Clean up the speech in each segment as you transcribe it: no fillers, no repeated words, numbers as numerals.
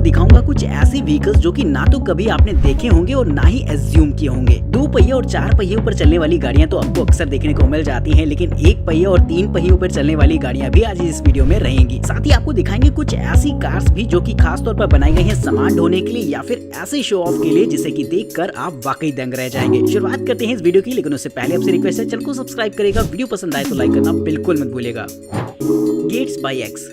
दिखाऊंगा कुछ ऐसे व्हीकल्स जो कि ना तो कभी आपने देखे होंगे और ना ही एज्यूम किए होंगे। 2 पहिए और 4 पहियों पर चलने वाली गाड़ियां तो आपको अक्सर देखने को मिल जाती हैं, लेकिन 1 पहिए और 3 पहियों पर चलने वाली गाड़ियां भी आज इस वीडियो में रहेंगी। साथ ही आपको दिखाएंगे कुछ ऐसी कार्स भी जो कि खास तौर पर बनाई गई हैं सामान ढोने के लिए या फिर ऐसे शो ऑफ के लिए जिसे कि देखकर आप वाकई दंग रह जाएंगे। शुरुआत करते हैं इस वीडियो की, लेकिन उससे पहले आपसे रिक्वेस्ट है चैनल को सब्सक्राइब करेगा, वीडियो पसंद आए तो लाइक करना बिल्कुल मत भूलिएगा। Gates by X.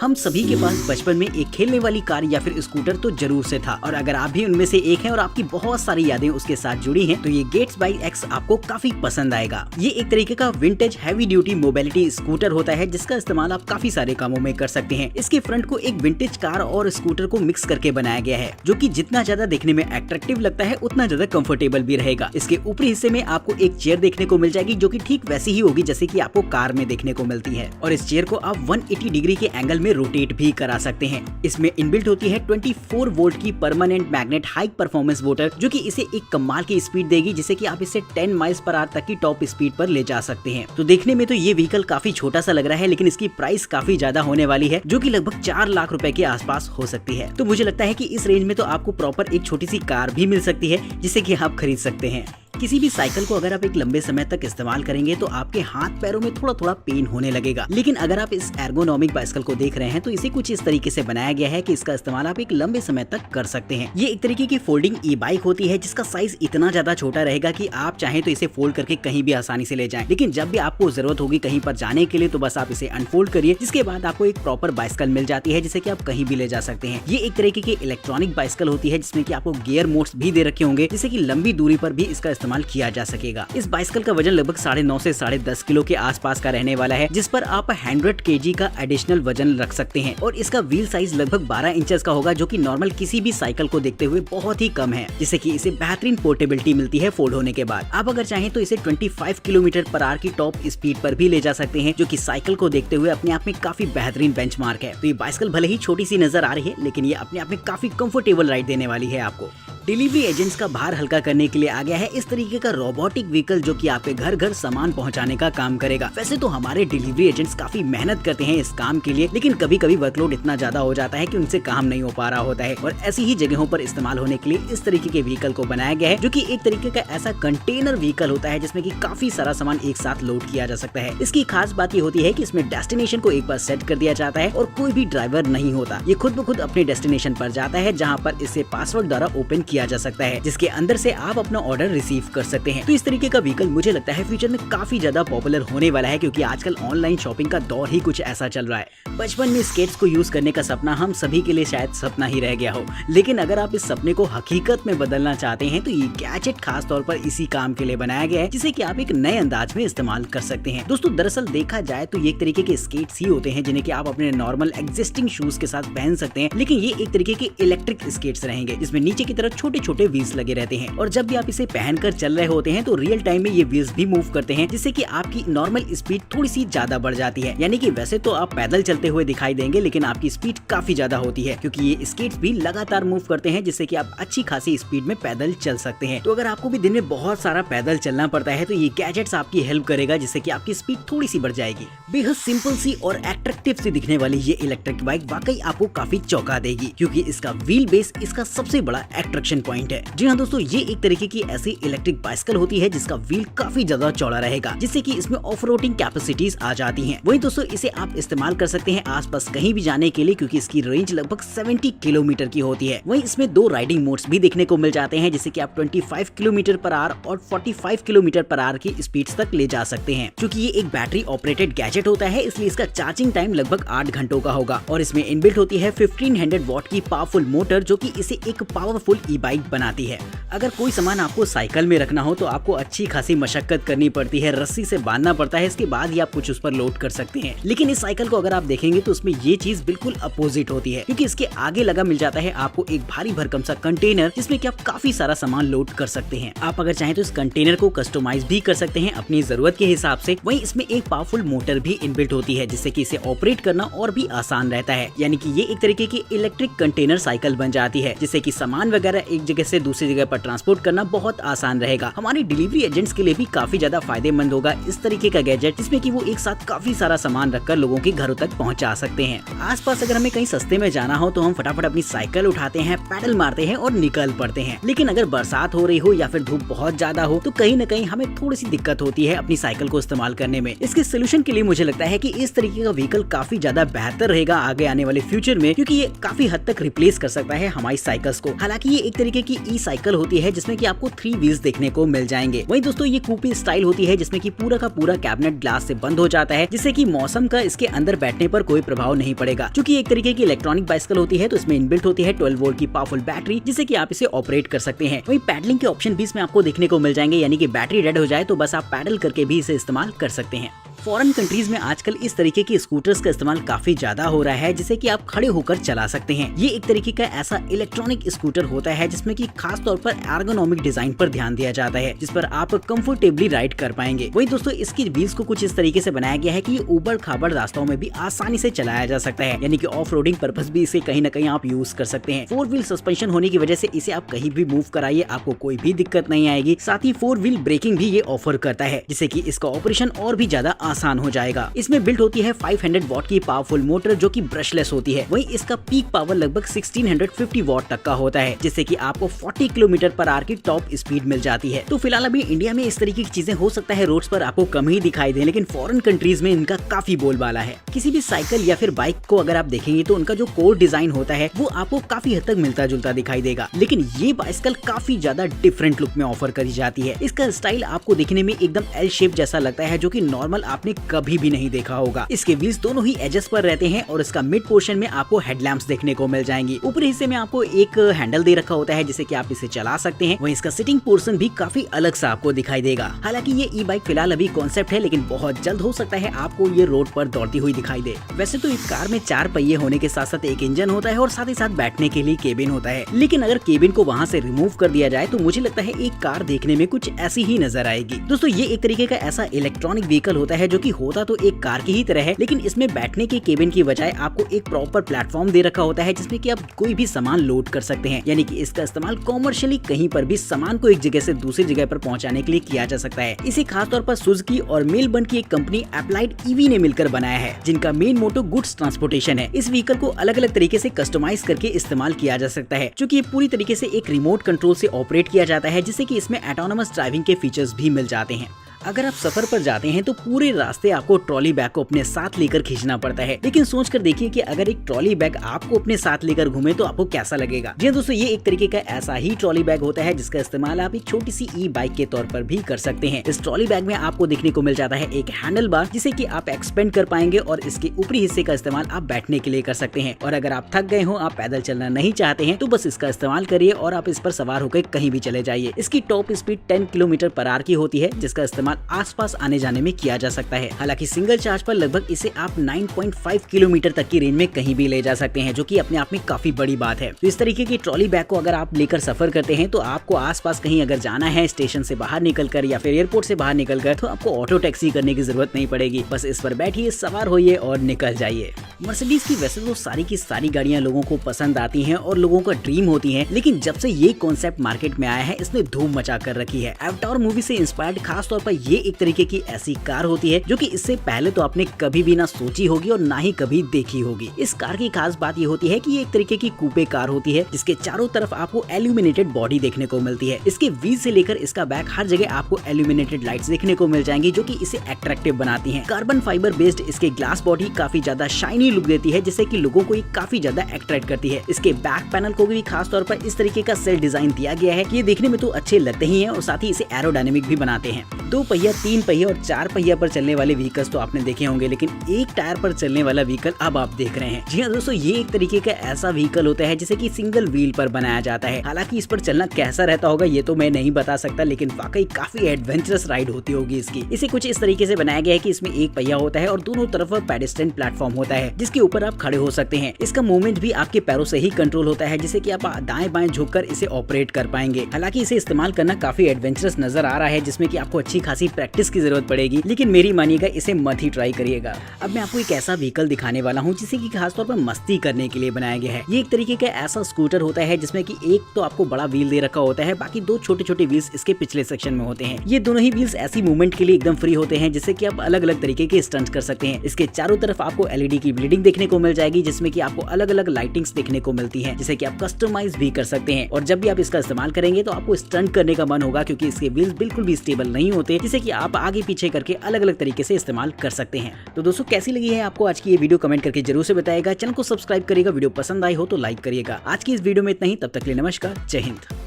हम सभी के पास बचपन में एक खेलने वाली कार या फिर स्कूटर तो जरूर से था, और अगर आप भी उनमें से एक हैं और आपकी बहुत सारी यादें उसके साथ जुड़ी हैं तो ये गेट्स बाय एक्स आपको काफी पसंद आएगा। ये एक तरीके का vintage heavy duty mobility scooter होता है जिसका इस्तेमाल आप काफी सारे कामों में कर सकते हैं। इसके फ्रंट को एक विंटेज कार और स्कूटर को मिक्स करके बनाया गया है, जो कि जितना ज्यादा देखने में अट्रैक्टिव लगता है उतना ज्यादा कंफर्टेबल भी रहेगा। इसके ऊपरी हिस्से में आपको एक चेयर देखने को मिल जाएगी जो कि ठीक वैसी ही होगी जैसे कि आपको कार में देखने को मिलती है, और इस चेयर को आप 180 डिग्री के एंगल में रोटेट भी करा सकते हैं। इसमें इनबिल्ट होती है 24 वोल्ट की permanent magnet high performance motor, जो कि इसे एक कमाल की स्पीड देगी जिसे कि आप इसे 10 माइल्स पर आवर तक की टॉप स्पीड पर ले जा सकते हैं। तो देखने में तो ये व्हीकल काफी छोटा सा लग रहा है, लेकिन इसकी प्राइस काफी ज्यादा होने वाली है, जो कि लगभग 4 लाख रुपए के आसपास हो सकती है। तो मुझे लगता है कि इस रेंज में तो आपको प्रॉपर एक छोटी सी कार भी मिल सकती है जिसे कि आप खरीद सकते हैं। किसी भी साइकिल को अगर आप एक लंबे समय तक इस्तेमाल करेंगे तो आपके हाथ पैरों में थोड़ा थोड़ा पेन होने लगेगा, लेकिन अगर आप इस एर्गोनॉमिक बाइसिकल को देख रहे हैं तो इसे कुछ इस तरीके से बनाया गया है कि इसका इस्तेमाल आप एक लंबे समय तक कर सकते हैं। ये एक तरीके की फोल्डिंग ई बाइक होती है जिसका साइज इतना ज्यादा छोटा रहेगा कि आप चाहें तो इसे फोल्ड करके कहीं भी आसानी से ले जाएं, लेकिन जब भी आपको जरूरत होगी कहीं पर जाने के लिए तो बस आप इसे अनफोल्ड करिए, जिसके बाद आपको एक प्रॉपर बाइसिकल मिल जाती है जिसे कि आप कहीं भी ले जा सकते हैं। ये एक तरीके की इलेक्ट्रॉनिक बाइसिकल होती है जिसमें कि आपको गियर मोड्स भी दे रखे होंगे जिससे कि लंबी दूरी पर भी इसका इस्तेमाल किया जा सके। इस बाइसिकल का वजन लगभग 9.5 से 10.5 किलो के आसपास का रहने वाला है, जिस पर आप 100 kg का एडिशनल वजन रख सकते हैं, और इसका व्हील साइज लगभग 12 इंचेस का होगा, जो कि नॉर्मल किसी भी साइकिल को देखते हुए बहुत ही कम है, जिससे कि इसे बेहतरीन पोर्टेबिलिटी मिलती है फोल्ड होने के बाद। आप अगर चाहें तो इसे 25 किलोमीटर पर आवर की टॉप स्पीड पर भी ले जा सकते हैं, जो कि साइकिल को देखते हुए अपने आप में काफी बेहतरीन बेंचमार्क है। तो ये बाइसिकल भले ही छोटी सी नजर आ रही है, लेकिन ये अपने आप में काफी कंफर्टेबल राइड देने वाली है आपको। डिलीवरी एजेंट्स का भार हल्का करने के लिए आ गया है इस तरीके का रोबोटिक व्हीकल जो कि आपके घर घर सामान पहुंचाने का काम करेगा। वैसे तो हमारे डिलीवरी एजेंट्स काफी मेहनत करते हैं इस काम के लिए, लेकिन कभी कभी वर्कलोड इतना ज्यादा हो जाता है कि उनसे काम नहीं हो पा रहा होता है, और ऐसी ही जगहों पर इस्तेमाल होने के लिए इस तरीके के व्हीकल को बनाया गया है, जो कि एक तरीके का ऐसा कंटेनर व्हीकल होता है जिसमें कि काफी सारा सामान एक साथ लोड किया जा सकता है। इसकी खास बात ये होती है कि इसमें डेस्टिनेशन को एक बार सेट कर दिया जाता है और कोई भी ड्राइवर नहीं होता, ये खुद ब खुद अपने डेस्टिनेशन पर जाता है, जहाँ पर इसे पासवर्ड द्वारा ओपन किया जा सकता है, जिसके अंदर से आप अपना ऑर्डर रिसीव कर सकते हैं। तो इस तरीके का व्हीकल मुझे लगता है फ्यूचर में काफी ज्यादा पॉपुलर होने वाला है, क्योंकि आजकल ऑनलाइन शॉपिंग का दौर ही कुछ ऐसा चल रहा है। बचपन में स्केट्स को यूज करने का सपना हम सभी के लिए शायद सपना ही रह गया हो, लेकिन अगर आप इस सपने को हकीकत में बदलना चाहते हैं तो ये गैजेट खास तौर पर इसी काम के लिए बनाया गया है, जिसे कि आप एक नए अंदाज में इस्तेमाल कर सकते हैं। दोस्तों, दरअसल देखा जाए तो ये एक तरीके के स्केट्स ही होते हैं जिन्हें कि आप अपने नॉर्मल एग्जिस्टिंग शूज के साथ पहन सकते हैं, लेकिन ये एक तरीके के इलेक्ट्रिक स्केट्स रहेंगे जिसमें नीचे की तरफ छोटे छोटे व्हील्स लगे रहते हैं, और जब भी आप इसे पहनकर चल रहे होते हैं तो रियल टाइम में ये व्हील्स भी मूव करते हैं, जिससे कि आपकी नॉर्मल स्पीड थोड़ी सी ज्यादा बढ़ जाती है। यानी कि वैसे तो आप पैदल चलते हुए दिखाई देंगे, लेकिन आपकी स्पीड काफी ज्यादा होती है, क्योंकि ये स्केट्स भी लगातार मूव करते हैं, जिससे कि आप अच्छी खासी स्पीड में पैदल चल सकते हैं। तो अगर आपको भी दिन में बहुत सारा पैदल चलना पड़ता है तो ये गैजेट्स आपकी हेल्प करेगा, जिससे कि आपकी स्पीड थोड़ी सी बढ़ जाएगी। बेहद सिंपल सी और अट्रैक्टिव सी दिखने वाली ये इलेक्ट्रिक बाइक वाकई आपको काफी चौंका देगी, क्योंकि इसका व्हील बेस इसका सबसे बड़ा अट्रैक्शन पॉइंट है। जी हाँ दोस्तों, ये एक तरीके की ऐसी इलेक्ट्रिक बाइसिकल होती है जिसका व्हील काफी ज्यादा चौड़ा रहेगा, जिससे कि इसमें ऑफ रोडिंग कैपेसिटीज आ जाती हैं। वहीं दोस्तों, इसे आप इस्तेमाल कर सकते हैं आसपास कहीं भी जाने के लिए, क्योंकि इसकी रेंज लगभग 70 किलोमीटर की होती है। वहीं इसमें 2 राइडिंग मोड्स भी देखने को मिल जाते हैं, जिससे कि आप 25 किलोमीटर पर आवर और 45 किलोमीटर पर आवर की स्पीड तक ले जा सकते हैं। क्योंकि ये एक बैटरी ऑपरेटेड गैजेट होता है, इसलिए इसका चार्जिंग टाइम लगभग 8 घंटों का होगा, और इसमें इनबिल्ट होती है 1500 वॉट की पावरफुल मोटर, जो कि इसे एक पावरफुल ई बाइक बनाती है। अगर कोई सामान आपको साइकिल में रखना हो तो आपको अच्छी खासी मशक्कत करनी पड़ती है, रस्सी से बांधना पड़ता है, इसके बाद ही आप कुछ उस पर लोड कर सकते हैं। लेकिन इस साइकिल को अगर आप देखेंगे तो उसमें ये चीज बिल्कुल अपोजिट होती है, क्योंकि इसके आगे लगा मिल जाता है आपको एक भारी भरकम सा कंटेनर, जिसमें कि आप काफी सारा सामान लोड कर सकते हैं। आप अगर चाहें तो इस कंटेनर को कस्टमाइज भी कर सकते हैं अपनी जरूरत के हिसाब से। वहीं इसमें एक पावरफुल मोटर भी इनबिल्ट होती है, जिससे कि इसे ऑपरेट करना और भी आसान रहता है। यानी कि ये एक तरीके की इलेक्ट्रिक कंटेनर साइकिल बन जाती है, जिससे कि सामान वगैरह एक जगह से दूसरी जगह पर ट्रांसपोर्ट करना बहुत आसान रहेगा। हमारे डिलीवरी एजेंट्स के लिए भी काफी ज्यादा फायदेमंद होगा इस तरीके का गैजेट, जिसमें कि वो एक साथ काफी सारा सामान रखकर लोगों के घरों तक पहुंचा सकते हैं। आसपास अगर हमें कहीं सस्ते में जाना हो तो हम फटाफट अपनी साइकिल उठाते हैं, पैडल मारते हैं और निकल पड़ते हैं। लेकिन अगर बरसात हो रही हो या फिर धूप बहुत ज्यादा हो तो कहीं न कहीं हमें थोड़ी सी दिक्कत होती है अपनी साइकिल को इस्तेमाल करने में। इसके सोल्यूशन के लिए मुझे लगता है कि इस तरीके का व्हीकल काफी ज्यादा बेहतर रहेगा आगे आने वाले फ्यूचर में, क्योंकि ये काफी हद तक रिप्लेस कर सकता है हमारी साइकिल्स को। हालांकि ये एक तरीके की ई साइकिल होती है जिसमें कि आपको 3 व्हील्स देखने को मिल जाएंगे। वहीं दोस्तों ये कूपे स्टाइल होती है जिसमें कि पूरा का पूरा कैबिनेट ग्लास से बंद हो जाता है, जिससे कि मौसम का इसके अंदर बैठने पर कोई प्रभाव नहीं पड़ेगा। क्योंकि एक तरीके की इलेक्ट्रॉनिक बाइसिकल होती है तो इसमें इनबिल्ट होती है 12 वोल्ट की पावरफुल बैटरी, जिससे कि आप इसे ऑपरेट कर सकते हैं। वहीं पैडलिंग के ऑप्शन भी इसमें आपको देखने को मिल जाएंगे, यानी कि बैटरी डेड हो जाए तो बस आप पैडल करके भी इसे इस्तेमाल कर सकते हैं। फॉरेन कंट्रीज में आजकल इस तरीके के स्कूटर्स का इस्तेमाल काफी ज्यादा हो रहा है, जिसे कि आप खड़े होकर चला सकते हैं। ये एक तरीके का ऐसा इलेक्ट्रॉनिक स्कूटर होता है जिसमें कि खास तौर पर एर्गोनॉमिक डिजाइन पर ध्यान दिया जाता है, जिस पर आप कंफर्टेबली राइड कर पाएंगे। वहीं दोस्तों इसकी व्हील्स को कुछ इस तरीके से बनाया गया है कि ये ऊबड़ खाबड़ रास्तों में भी आसानी से चलाया जा सकता है, यानी कि ऑफ रोडिंग पर्पस भी इसे कहीं न कहीं आप यूज कर सकते हैं। 4 व्हील सस्पेंशन होने की वजह से इसे आप कहीं भी मूव कराइए, आपको कोई भी दिक्कत नहीं आएगी। साथ ही 4 व्हील ब्रेकिंग भी ये ऑफर करता है, जिससे कि इसका ऑपरेशन और भी ज्यादा आसान हो जाएगा। इसमें बिल्ट होती है 500 वॉट की पावरफुल मोटर जो कि ब्रशलेस होती है। वहीं इसका पीक पावर लगभग 1650 वॉट तक का होता है, जिससे कि आपको 40 किलोमीटर पर आवर की टॉप स्पीड मिल जाती है। तो फिलहाल अभी इंडिया में इस तरीके की चीजें हो सकता है रोड्स पर आपको कम ही दिखाई दे, लेकिन फॉरेन कंट्रीज में इनका काफी बोलबाला है। किसी भी साइकिल या फिर बाइक को अगर आप देखेंगे तो उनका जो कोर डिजाइन होता है वो आपको काफी हद तक मिलता जुलता दिखाई देगा, लेकिन ये बाइसिकल काफी ज्यादा डिफरेंट लुक में ऑफर करी जाती है। इसका स्टाइल आपको देखने में एकदम एल शेप जैसा लगता है, जो कि नॉर्मल आपने कभी भी नहीं देखा होगा। इसके व्हील्स दोनों ही एजेस पर रहते हैं और इसका मिड पोर्शन में आपको हेडलैम्प्स देखने को मिल जाएंगी। ऊपरी हिस्से में आपको एक हैंडल दे रखा होता है जिससे कि आप इसे चला सकते हैं। वहीं इसका सिटिंग पोर्शन भी काफी अलग सा आपको दिखाई देगा। हालांकि ये ई बाइक फिलहाल अभी कॉन्सेप्ट है, लेकिन बहुत जल्द हो सकता है आपको ये रोड पर दौड़ती हुई दिखाई दे। वैसे तो इस कार में 4 पहिए होने के साथ साथ एक इंजन होता है और साथ ही साथ बैठने के लिए केबिन होता है, लेकिन अगर केबिन को वहाँ से रिमूव कर दिया जाए तो मुझे लगता है एक कार देखने में कुछ ऐसी ही नजर आएगी। दोस्तों ये एक तरीके का ऐसा इलेक्ट्रॉनिक व्हीकल होता है जो कि होता तो एक कार की ही तरह है, लेकिन इसमें बैठने के केबिन की बजाय आपको एक प्रॉपर प्लेटफॉर्म दे रखा होता है जिसमें कि आप कोई भी सामान लोड कर सकते हैं, यानी कि इसका इस्तेमाल कॉमर्शियली कहीं पर भी सामान को एक जगह से दूसरी जगह पर पहुंचाने के लिए किया जा सकता है। इसे खासतौर पर सुजुकी और मेलबर्न की एक कंपनी एप्लाइड ईवी ने मिलकर बनाया है, जिनका मेन मोटो गुड्स ट्रांसपोर्टेशन है। इस व्हीकल को अलग अलग तरीके से कस्टमाइज करके इस्तेमाल किया जा सकता है, क्योंकि ये पूरी तरीके से एक रिमोट कंट्रोल से ऑपरेट किया जाता है, जिससे कि इसमें ऑटोनोमस ड्राइविंग के फीचर्स भी मिल जाते हैं। अगर आप सफर पर जाते हैं तो पूरे रास्ते आपको ट्रॉली बैग को अपने साथ लेकर खींचना पड़ता है, लेकिन सोच कर देखिए कि अगर एक ट्रॉली बैग आपको अपने साथ लेकर घूमे तो आपको कैसा लगेगा। जी दोस्तों ये एक तरीके का ऐसा ही ट्रॉली बैग होता है जिसका इस्तेमाल आप एक छोटी सी ई बाइक के तौर पर भी कर सकते हैं। इस ट्रॉली बैग में आपको देखने को मिल जाता है एक हैंडल बार, जिसे कि आप एक्सपेंड कर पाएंगे और इसके ऊपरी हिस्से का इस्तेमाल आप बैठने के लिए कर सकते हैं। और अगर आप थक गए हो, आप पैदल चलना नहीं चाहते हैं, तो बस इसका इस्तेमाल करिए और आप इस पर सवार होकर कहीं भी चले जाइए। इसकी top speed 10 kilometre per hour की होती है, जिसका इस्तेमाल आसपास आने जाने में किया जा सकता है। हालांकि सिंगल चार्ज पर लगभग इसे आप 9.5 किलोमीटर तक की रेंज में कहीं भी ले जा सकते हैं, जो कि अपने आप में काफी बड़ी बात है। तो इस तरीके की ट्रॉली बैग को अगर आप लेकर सफर करते हैं तो आपको आसपास कहीं अगर जाना है, स्टेशन से बाहर निकलकर या फिर एयरपोर्ट से बाहर निकलकर, तो आपको ऑटो टैक्सी करने की जरूरत नहीं पड़ेगी। बस इस पर बैठिए, सवार होइए और निकल जाइए। मर्सिडीज की वैसे तो सारी की सारी गाड़ियां लोगों को पसंद आती हैं और लोगों का ड्रीम होती हैं, लेकिन जब से ये कॉन्सेप्ट मार्केट में आया है इसने धूम मचा कर रखी है। अवतार मूवी से इंस्पायर्ड खास तौर पर ये एक तरीके की ऐसी कार होती है जो कि इससे पहले तो आपने कभी भी ना सोची होगी और ना ही कभी देखी होगी। इस कार की खास बात ये होती है कि ये एक तरीके की कूपे कार होती है, जिसके चारों तरफ आपको एल्यूमिनेटेड बॉडी देखने को मिलती है। इसके व्हील से लेकर इसका बैक हर जगह आपको एल्यूमिनेटेड लाइट्स देखने को मिल जाएंगी, जो कि इसे अट्रैक्टिव बनाती हैं। कार्बन फाइबर बेस्ड इसके ग्लास बॉडी काफी ज्यादा शाइनी लुक देती है, जिससे कि लोगों को ये काफी ज्यादा अट्रैक्ट करती है। इसके बैक पैनल को भी खास तौर पर इस तरीके का सेल डिजाइन दिया गया है कि ये देखने में तो अच्छे लगते ही हैं और साथ ही इसे एरोडायनेमिक भी बनाते हैं। 2 पहिया, 3 पहिया और 4 पहिया पर चलने वाले व्हीकल्स तो आपने देखे होंगे, लेकिन एक टायर पर चलने वाला व्हीकल अब आप देख रहे हैं। जी हाँ दोस्तों, ये एक तरीके का ऐसा व्हीकल होता है जिसे कि सिंगल व्हील पर बनाया जाता है। हालांकि इस पर चलना कैसा रहता होगा ये तो मैं नहीं बता सकता, लेकिन वाकई काफी एडवेंचरस राइड होती होगी इसकी। इसे कुछ इस तरीके से बनाया गया है कि इसमें एक पहिया होता है और दोनों तरफ पेडेस्ट्रियन प्लेटफॉर्म होता है, जिसके ऊपर आप खड़े हो सकते हैं। इसका मूवमेंट भी आपके पैरों से ही कंट्रोल होता है, जिससे कि आप दाएं बाएं झुककर इसे ऑपरेट कर पाएंगे। हालांकि इसे इस्तेमाल करना काफी एडवेंचरस नजर आ रहा है, जिसमें कि आपको अच्छी खासी खासी प्रैक्टिस की जरूरत पड़ेगी, लेकिन मेरी मानिएगा इसे मत ही ट्राई करिएगा। अब मैं आपको एक ऐसा व्हीकल दिखाने वाला हूँ जिसे कि खासतौर पर मस्ती करने के लिए बनाया गया है। ये एक तरीके का ऐसा स्कूटर होता है जिसमें कि एक तो आपको बड़ा व्हील दे रखा होता है, बाकी दो छोटे छोटे व्हील्स इसके पिछले सेक्शन में होते हैं। ये दोनों ही व्हील्स ऐसी मूवमेंट के लिए एकदम फ्री होते हैं जिससे कि आप अलग अलग तरीके के स्टंट कर सकते हैं। इसके चारों तरफ आपको एलईडी की ब्लीडिंग देखने को मिल जाएगी, जिसमें कि आपको अलग अलग लाइटिंग्स देखने को मिलती है, जिसे कि आप कस्टमाइज भी कर सकते हैं। और जब भी आप इसका इस्तेमाल करेंगे तो आपको स्टंट करने का मन होगा, क्योंकि इसके व्हील्स बिल्कुल भी स्टेबल नहीं होते, जिसे कि आप आगे पीछे करके अलग अलग तरीके से इस्तेमाल कर सकते हैं। तो दोस्तों कैसी लगी है आपको आज की ये वीडियो, कमेंट करके जरूर से बताइएगा। चैनल को सब्सक्राइब करिएगा, वीडियो पसंद आई हो तो लाइक करिएगा। आज की इस वीडियो में इतना ही, तब तक के लिए नमस्कार, जय हिंद।